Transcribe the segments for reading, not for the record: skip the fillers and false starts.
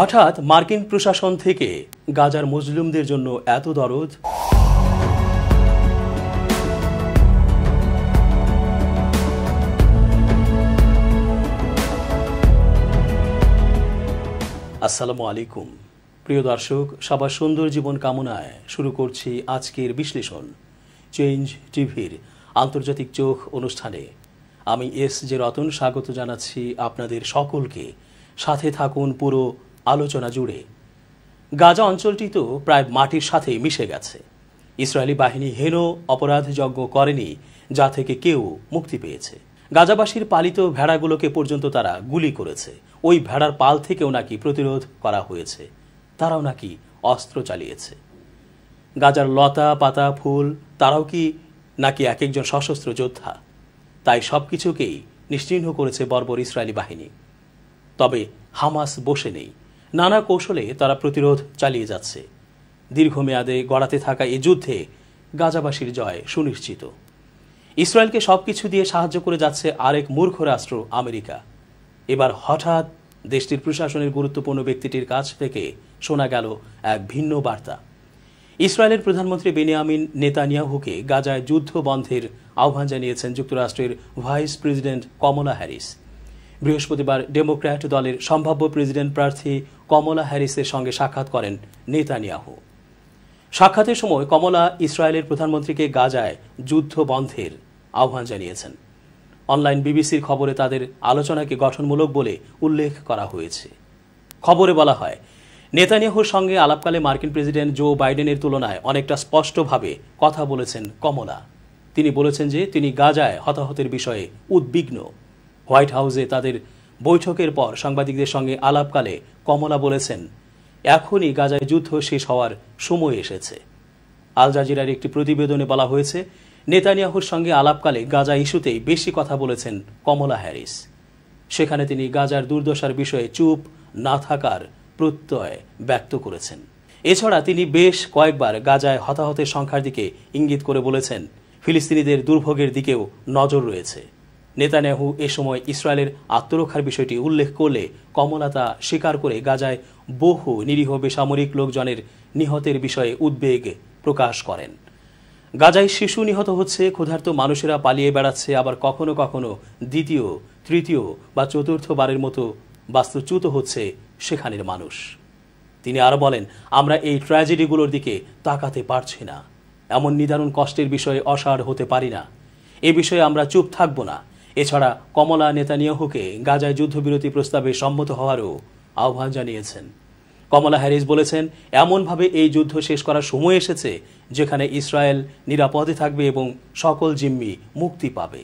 হঠাৎ মার্কিন প্রশাসন থেকে গাজার মুসলিমদের জন্য এত দরদ। আসসালামু আলাইকুম প্রিয় দর্শক, সবার সুন্দর জীবন কামনায় শুরু করছি আজকের বিশ্লেষণ চেঞ্জ টিভির আন্তর্জাতিক চোখ অনুষ্ঠানে। আমি এস.জে. রতন স্বাগত জানাচ্ছি আপনাদের সকলকে। সাথে থাকুন পুরো আলোচনা জুড়ে। গাজা অঞ্চলটি তো প্রায় মাটির সাথে মিশে গেছে। ইসরায়েলি বাহিনী হেন অপরাধযজ্ঞ করেনি যা থেকে কেউ মুক্তি পেয়েছে। গাজাবাসীর পালিত ভেড়াগুলোকে পর্যন্ত তারা গুলি করেছে। ওই ভেড়ার পাল থেকেও নাকি প্রতিরোধ করা হয়েছে, তারাও নাকি অস্ত্র চালিয়েছে। গাজার লতা পাতা ফুল তারাও কি নাকি এক একজন সশস্ত্র যোদ্ধা? তাই সবকিছুকেই নিশ্চিহ্ন করেছে বর্বর ইসরায়েলি বাহিনী। তবে হামাস বসে নেই, নানা কৌশলে তারা প্রতিরোধ চালিয়ে যাচ্ছে। দীর্ঘমেয়াদে গড়াতে থাকা এই যুদ্ধে গাজাবাসীর জয় সুনিশ্চিত। ইসরায়েলকে সবকিছু দিয়ে সাহায্য করে যাচ্ছে আরেক মূর্খ রাষ্ট্র আমেরিকা। এবার হঠাৎ দেশটির প্রশাসনের গুরুত্বপূর্ণ ব্যক্তিটির কাছ থেকে শোনা গেল এক ভিন্ন বার্তা। ইসরায়েলের প্রধানমন্ত্রী বেনিয়ামিন নেতানিয়াহুকে গাজায় যুদ্ধ বন্ধের আহ্বান জানিয়েছেন যুক্তরাষ্ট্রের ভাইস প্রেসিডেন্ট কমলা হ্যারিস। বৃহস্পতিবার ডেমোক্র্যাট দলের সম্ভাব্য প্রেসিডেন্ট প্রার্থী কমলা হ্যারিসের সঙ্গে সাক্ষাৎ করেন নেতানিয়াহু। সাক্ষাতের সময় কমলা ইসরায়েলের প্রধানমন্ত্রীকে গাজায় যুদ্ধ বন্ধের আহ্বান জানিয়েছেন। অনলাইন বিবিসির খবরে তাদের আলোচনাকে গঠনমূলক বলে উল্লেখ করা হয়েছে। খবরে বলা হয়, নেতানিয়াহুর সঙ্গে আলাপকালে মার্কিন প্রেসিডেন্ট জো বাইডেনের তুলনায় অনেকটা স্পষ্টভাবে কথা বলেছেন কমলা। তিনি বলেছেন যে তিনি গাজায় হতাহতের বিষয়ে উদ্বিগ্ন। হোয়াইট হাউসে তাদের বৈঠকের পর সাংবাদিকদের সঙ্গে আলাপকালে কমলা বলেছেন, এখনই গাজায় যুদ্ধ শেষ হওয়ার সময় এসেছে। আল জাজিরার একটি প্রতিবেদনে বলা হয়েছে, নেতানিয়াহুর সঙ্গে আলাপকালে গাজা ইস্যুতেই বেশি কথা বলেছেন কমলা হ্যারিস। সেখানে তিনি গাজার দুর্দশার বিষয়ে চুপ না থাকার প্রত্যয় ব্যক্ত করেছেন। এছাড়া তিনি বেশ কয়েকবার গাজায় হতাহতের সংখ্যার দিকে ইঙ্গিত করে বলেছেন, ফিলিস্তিনিদের দুর্ভোগের দিকেও নজর রয়েছে। নেতানিয়াহু এ সময় ইসরায়েলের আত্মরক্ষার বিষয়টি উল্লেখ করলে কমলা তা স্বীকার করে গাজায় বহু নিরীহ বেসামরিক লোকজনের নিহতের বিষয়ে উদ্বেগ প্রকাশ করেন। গাজায় শিশু নিহত হচ্ছে, ক্ষুধার্ত মানুষেরা পালিয়ে বেড়াচ্ছে, আবার কখনো কখনো দ্বিতীয় তৃতীয় বা চতুর্থবারের মতো বাস্তুচ্যুত হচ্ছে সেখানের মানুষ। তিনি আরো বলেন, আমরা এই ট্র্যাজেডিগুলোর দিকে তাকাতে পারছি না। এমন নিদারুণ কষ্টের বিষয়ে অসাড় হতে পারি না। এ বিষয়ে আমরা চুপ থাকব না। এছাড়া কমলা নেতানিয়াহুকে গাজায় যুদ্ধবিরতি প্রস্তাবে সম্মত হওয়ারও আহ্বান জানিয়েছেন। কমলা হ্যারিস বলেছেন, এমনভাবে এই যুদ্ধ শেষ করার সময় এসেছে যেখানে ইসরায়েল নিরাপদে থাকবে এবং সকল জিম্মি মুক্তি পাবে।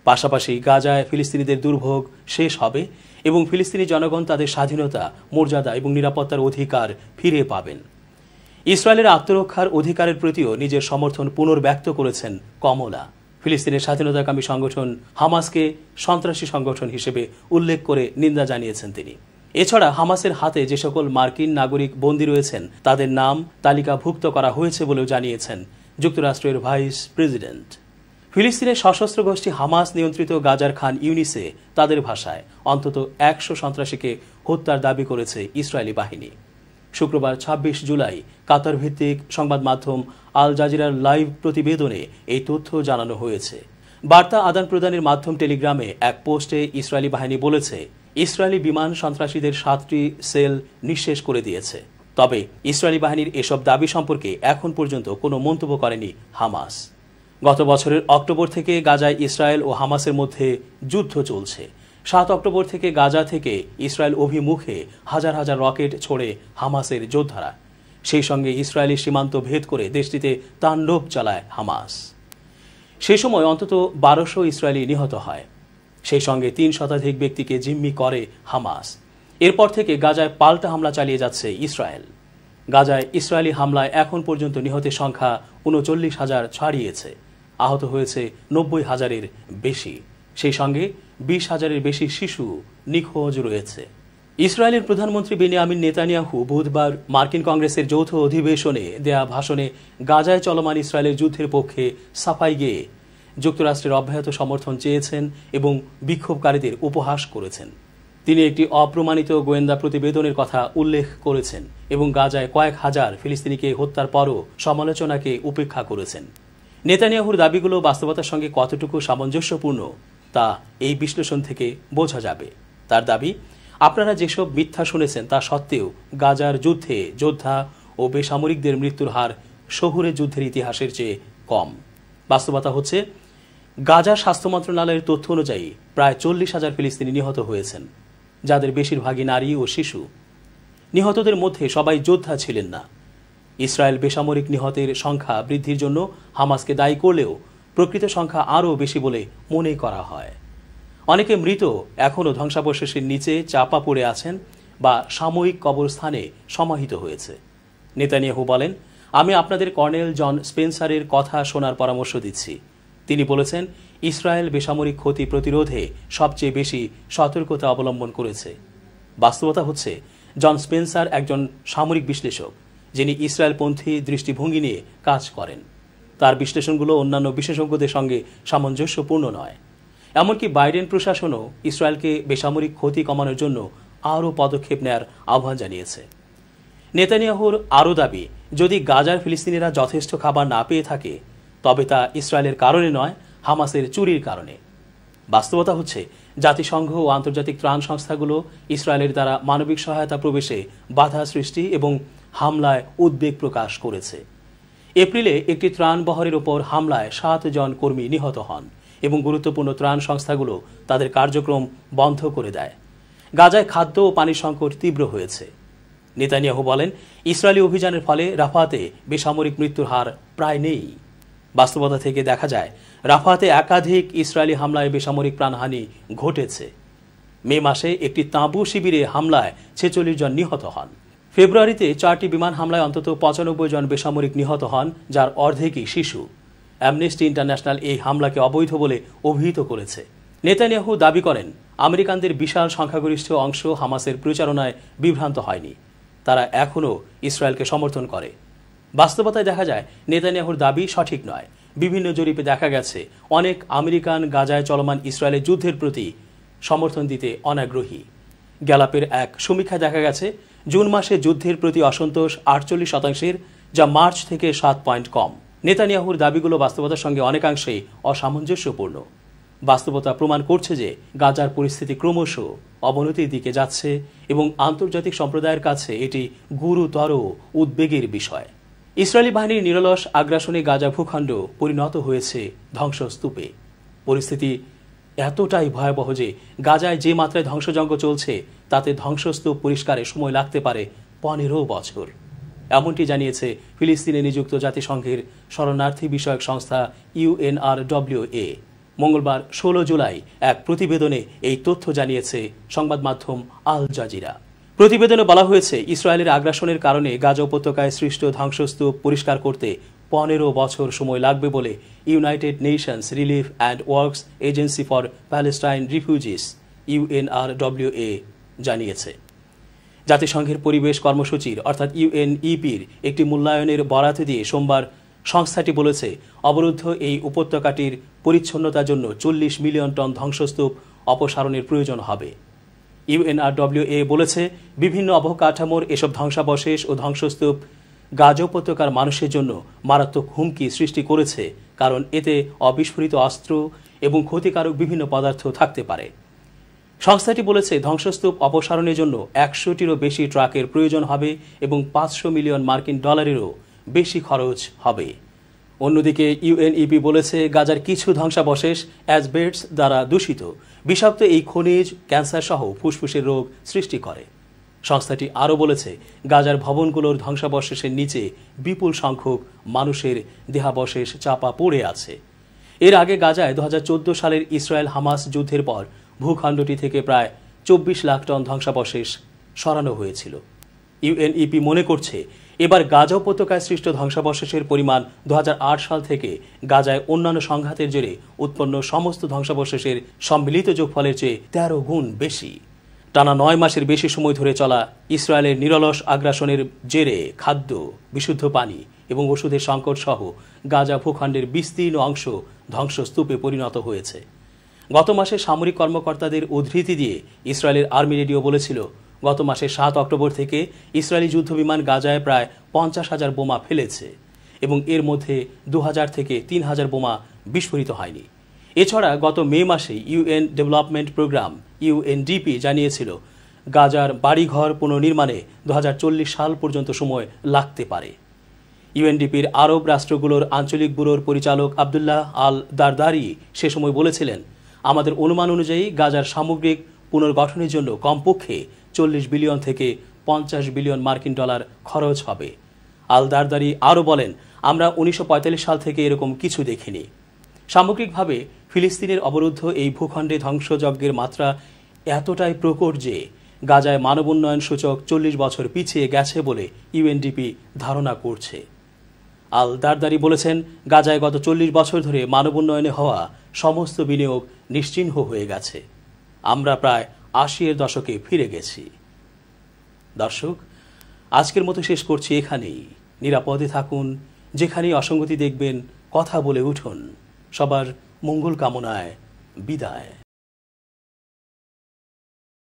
পাশাপাশি গাজায় ফিলিস্তিনিদের দুর্ভোগ শেষ হবে এবং ফিলিস্তিনি জনগণ তাদের স্বাধীনতা, মর্যাদা এবং নিরাপত্তার অধিকার ফিরে পাবেন। ইসরায়েলের আত্মরক্ষার অধিকারের প্রতিও নিজের সমর্থন পুনর্ব্যক্ত করেছেন কমলা। ফিলিস্তিনের স্বাধীনতাকামী সংগঠন হামাসকে সন্ত্রাসী সংগঠন হিসেবে উল্লেখ করে নিন্দা জানিয়েছেন তিনি। এছাড়া হামাসের হাতে যে সকল মার্কিন নাগরিক বন্দী রয়েছেন তাদের নাম তালিকাভুক্ত করা হয়েছে বলেও জানিয়েছেন যুক্তরাষ্ট্রের ভাইস প্রেসিডেন্ট। ফিলিস্তিনের সশস্ত্র গোষ্ঠী হামাস নিয়ন্ত্রিত গাজার খান ইউনিসে তাদের ভাষায় অন্তত 100 সন্ত্রাসীকে হত্যার দাবি করেছে ইসরায়েলি বাহিনী। শুক্রবার 26 জুলাই কাতার ভিত্তিক সংবাদ মাধ্যম আল জাজিরার লাইভ প্রতিবেদনে এই তথ্য জানানো হয়েছে। বার্তা আদান প্রদানের মাধ্যম টেলিগ্রামে এক পোস্টে ইসরায়েলি বাহিনী বলেছে, ইসরায়েলি বিমান সন্ত্রাসীদের 7টি সেল নিঃশেষ করে দিয়েছে। তবে ইসরায়েলি বাহিনীর এসব দাবি সম্পর্কে এখন পর্যন্ত কোনো মন্তব্য করেনি হামাস। গত বছরের অক্টোবর থেকে গাজায় ইসরায়েল ও হামাসের মধ্যে যুদ্ধ চলছে। 7 অক্টোবর থেকে গাজা থেকে ইসরায়েল অভিমুখে হাজার হাজার রকেট ছোড়ে হামাসের যোদ্ধারা। সেই সঙ্গে ইসরায়েলি সীমান্ত ভেদ করে দেশটিতে তাণ্ডব চালায় হামাস। সেই সময় অন্তত 1200 ইসরায়েলি নিহত হয়। সেই সঙ্গে 3 শতাধিক ব্যক্তিকে জিম্মি করে হামাস। এরপর থেকে গাজায় পাল্টা হামলা চালিয়ে যাচ্ছে ইসরায়েল। গাজায় ইসরায়েলি হামলায় এখন পর্যন্ত নিহতের সংখ্যা 39,000 ছাড়িয়েছে। আহত হয়েছে 90,000-এর বেশি। সেই সঙ্গে 20,000-এর বেশি শিশু নিখোঁজ রয়েছে। ইসরায়েলের প্রধানমন্ত্রী বেনিয়ামিন নেতানিয়াহু বুধবার মার্কিন কংগ্রেসের যৌথ অধিবেশনে দেয়া ভাষণে গাজায় চলমান ইসরায়েলের যুদ্ধের পক্ষে সাফাই গেয়ে যুক্তরাষ্ট্রের অব্যাহত সমর্থন চেয়েছেন এবং বিক্ষোভকারীদের উপহাস করেছেন। তিনি একটি অপ্রমাণিত গোয়েন্দা প্রতিবেদনের কথা উল্লেখ করেছেন এবং গাজায় কয়েক হাজার ফিলিস্তিনিকে হত্যার পরও সমালোচনাকে উপেক্ষা করেছেন। নেতানিয়াহুর দাবিগুলো বাস্তবতার সঙ্গে কতটুকু সামঞ্জস্যপূর্ণ তা এই বিশ্লেষণ থেকে বোঝা যাবে। তার দাবি, আপনারা যেসব মিথ্যা শুনেছেন তা সত্ত্বেও গাজার যুদ্ধে যোদ্ধা ও বেসামরিকদের মৃত্যুর হার শহুরে যুদ্ধের ইতিহাসের চেয়ে কম। বাস্তবতা হচ্ছে, গাজার স্বাস্থ্য মন্ত্রণালয়ের তথ্য অনুযায়ী প্রায় 40,000 ফিলিস্তিনি নিহত হয়েছেন, যাদের বেশিরভাগই নারী ও শিশু। নিহতদের মধ্যে সবাই যোদ্ধা ছিলেন না। ইসরায়েল বেসামরিক নিহতের সংখ্যা বৃদ্ধির জন্য হামাসকে দায়ী করলেও প্রকৃত সংখ্যা আরও বেশি বলে মনে করা হয়। অনেকে মৃত এখনও ধ্বংসাবশেষের নিচে চাপা পড়ে আছেন বা সাময়িক কবরস্থানে সমাহিত হয়েছে। নেতানিয়াহু বলেন, আমি আপনাদের কর্নেল জন স্পেন্সারের কথা শোনার পরামর্শ দিচ্ছি। তিনি বলেছেন, ইসরায়েল বেসামরিক ক্ষতি প্রতিরোধে সবচেয়ে বেশি সতর্কতা অবলম্বন করেছে। বাস্তবতা হচ্ছে, জন স্পেন্সার একজন সামরিক বিশ্লেষক যিনি ইসরায়েলপন্থী দৃষ্টিভঙ্গি নিয়ে কাজ করেন। তার বিশ্লেষণগুলো অন্যান্য বিশেষজ্ঞদের সঙ্গে সামঞ্জস্যপূর্ণ নয়। এমনকি বাইডেন প্রশাসনও ইসরায়েলকে বেসামরিক ক্ষতি কমানোর জন্য আরও পদক্ষেপ নেয়ার আহ্বান জানিয়েছে। নেতানিয়াহুর আরও দাবি, যদি গাজার ফিলিস্তিনিরা যথেষ্ট খাবার না পেয়ে থাকে তবে তা ইসরায়েলের কারণে নয়, হামাসের চুরির কারণে। বাস্তবতা হচ্ছে, জাতিসংঘ ও আন্তর্জাতিক ত্রাণ সংস্থাগুলো ইসরায়েলের দ্বারা মানবিক সহায়তা প্রবেশে বাধা সৃষ্টি এবং হামলায় উদ্বেগ প্রকাশ করেছে। এপ্রিলে একটি ত্রাণ বহরের ওপর হামলায় 7 জন কর্মী নিহত হন এবং গুরুত্বপূর্ণ ত্রাণ সংস্থাগুলো তাদের কার্যক্রম বন্ধ করে দেয়। গাজায় খাদ্য ও পানির সংকট তীব্র হয়েছে। নেতানিয়াহু বলেন, ইসরায়েলি অভিযানের ফলে রাফাতে বেসামরিক মৃত্যুর হার প্রায় নেই। বাস্তবতা থেকে দেখা যায়, রাফাতে একাধিক ইসরায়েলি হামলায় বেসামরিক প্রাণহানি ঘটেছে। মে মাসে একটি তাঁবু শিবিরে হামলায় 46 জন নিহত হন। ফেব্রুয়ারিতে 4টি বিমান হামলায় অন্তত 95 জন বেসামরিক নিহত হন, যার অর্ধেকই শিশু। অ্যামনেস্টি ইন্টারন্যাশনাল এই হামলাকে অবৈধ বলে অভিহিত করেছে। নেতানিয়াহু দাবি করেন, আমেরিকানদের বিশাল সংখ্যাগরিষ্ঠ অংশ হামাসের প্রচারণায় বিভ্রান্ত হয়নি। তারা এখনও ইসরায়েলকে সমর্থন করে। বাস্তবতায় দেখা যায়, নেতানিয়াহুর দাবি সঠিক নয়। বিভিন্ন জরিপে দেখা গেছে, অনেক আমেরিকান গাজায় চলমান ইসরায়েলের যুদ্ধের প্রতি সমর্থন দিতে অনাগ্রহী। গ্যালাপের এক সমীক্ষায় দেখা গেছে, জুন মাসে যুদ্ধের প্রতি অসন্তোষ 48%, যা মার্চ থেকে 7 পয়েন্ট কম। নেতানিয়াহুর দাবিগুলো বাস্তবতার সঙ্গে অনেকাংশেই অসামঞ্জস্যপূর্ণ। বাস্তবতা প্রমাণ করছে যে গাজার পরিস্থিতি ক্রমশ অবনতির দিকে যাচ্ছে এবং আন্তর্জাতিক সম্প্রদায়ের কাছে এটি গুরুতর উদ্বেগের বিষয়। ইসরায়েলি বাহিনীর নিরলস আগ্রাসনে গাজা ভূখণ্ড পরিণত হয়েছে ধ্বংসস্তূপে। পরিস্থিতি এতটাই ভয়াবহ যে গাজায় যে মাত্রায় ধ্বংসযজ্ঞ চলছে তাতে ধ্বংসস্তূপ পরিষ্কারে সময় লাগতে পারে 15 বছর। এমনটি জানিয়েছে ফিলিস্তিনে নিযুক্ত জাতিসংঘের শরণার্থী বিষয়ক সংস্থা UNRWA। মঙ্গলবার 16 জুলাই এক প্রতিবেদনে এই তথ্য জানিয়েছে সংবাদ মাধ্যম আল জাজিরা। প্রতিবেদনে বলা হয়েছে, ইসরায়েলের আগ্রাসনের কারণে গাজা উপত্যকায় সৃষ্ট ধ্বংসস্তূপ পরিষ্কার করতে 15 বছর সময় লাগবে বলে United Nations relief and works agency for Palestine refugees UNRWA জানিয়েছে। জাতিসংঘের পরিবেশ কর্মসূচির অর্থাৎ UNEPর একটি মূল্যায়নের বরাত দিয়ে সোমবার সংস্থাটি বলেছে, অবরুদ্ধ এই উপত্যকাটির পরিচ্ছন্নতার জন্য 40 মিলিয়ন টন ধ্বংসস্তূপ অপসারণের প্রয়োজন হবে। UNRWA বলেছে, বিভিন্ন অবকাঠামোর এসব ধ্বংসাবশেষ ও ধ্বংসস্তূপ গাজা উপত্যকার মানুষের জন্য মারাত্মক হুমকি সৃষ্টি করেছে, কারণ এতে অবিস্ফোরিত অস্ত্র এবং ক্ষতিকারক বিভিন্ন পদার্থ থাকতে পারে। সংস্থাটি বলেছে, ধ্বংসস্তূপ অপসারণের জন্য 100টিরও বেশি ট্রাকের প্রয়োজন হবে এবং 500 মিলিয়ন মার্কিন ডলারেরও বেশি খরচ হবে। অন্যদিকে UNEP বলেছে, গাজার কিছু ধ্বংসাবশেষ অ্যাসবেস্টস দ্বারা দূষিত। বিষাক্ত এই খনিজ ক্যান্সার সহ ফুসফুসের রোগ সৃষ্টি করে। সংস্থাটি আরও বলেছে, গাজার ভবনগুলোর ধ্বংসাবশেষের নিচে বিপুল সংখ্যক মানুষের দেহাবশেষ চাপা পড়ে আছে। এর আগে গাজায় 2014 সালের ইসরায়েল হামাস যুদ্ধের পর ভূখণ্ডটি থেকে প্রায় 24 লাখ টন ধ্বংসাবশেষ সরানো হয়েছিল। UNEP মনে করছে, এবার গাজা উপত্যকায় সৃষ্ট ধ্বংসাবশেষের পরিমাণ 2008 সাল থেকে গাজায় অন্যান্য সংঘাতের জেরে উৎপন্ন সমস্ত ধ্বংসাবশেষের সম্মিলিত যোগফলের চেয়ে 13 গুণ বেশি। টানা 9 মাসের বেশি সময় ধরে চলা ইসরায়েলের নিরলস আগ্রাসনের জেরে খাদ্য, বিশুদ্ধ পানি এবং ওষুধের সংকট সহ গাজা ভূখণ্ডের বিস্তীর্ণ অংশ ধ্বংসস্তূপে পরিণত হয়েছে। গত মাসে সামরিক কর্মকর্তাদের উদ্ধৃতি দিয়ে ইসরায়েলের আর্মি রেডিও বলেছিল, গত মাসে 7 অক্টোবর থেকে ইসরায়েলি যুদ্ধবিমান গাজায় প্রায় 50,000 বোমা ফেলেছে এবং এর মধ্যে 2,000 থেকে 3,000 বোমা বিস্ফোরিত হয়নি। এছাড়া গত মে মাসে ইউএন ডেভেলপমেন্ট প্রোগ্রাম ইউএনডিপি জানিয়েছিল গাজার বাড়িঘর পুনর্নির্মাণে 2040 সাল পর্যন্ত সময় লাগতে পারে। ইউএনডিপির আরব রাষ্ট্রগুলোর আঞ্চলিক ব্যুরোর পরিচালক আবদুল্লাহ আল দারদারি সে সময় বলেছিলেন, আমাদের অনুমান অনুযায়ী গাজার সামগ্রিক পুনর্গঠনের জন্য কমপক্ষে 40 বিলিয়ন থেকে 50 বিলিয়ন মার্কিন ডলার খরচ হবে। আল দারদারি আরও বলেন, আমরা 1945 সাল থেকে এরকম কিছু দেখিনি। সামগ্রিকভাবে ফিলিস্তিনের অবরুদ্ধ এই ভূখণ্ডে ধ্বংসযজ্ঞের মাত্রা এতটাই প্রকট যে গাজায় মানব উন্নয়ন সূচক 40 বছর পিছিয়ে গেছে বলে ইউএনডিপি ধারণা করছে। আল দারদারি বলেছেন, গাজায় গত 40 বছর ধরে মানব উন্নয়নে হওয়া সমস্ত বিনিয়োগ নিশ্চিহ্ন হয়ে গেছে। আমরা প্রায় 80-এর দশকে ফিরে গেছি। দর্শক, আজকের মতো শেষ করছি এখানেই। নিরাপদে থাকুন, যেখানেই অসঙ্গতি দেখবেন কথা বলে উঠুন। সবার মঙ্গল কামনায় বিদায়।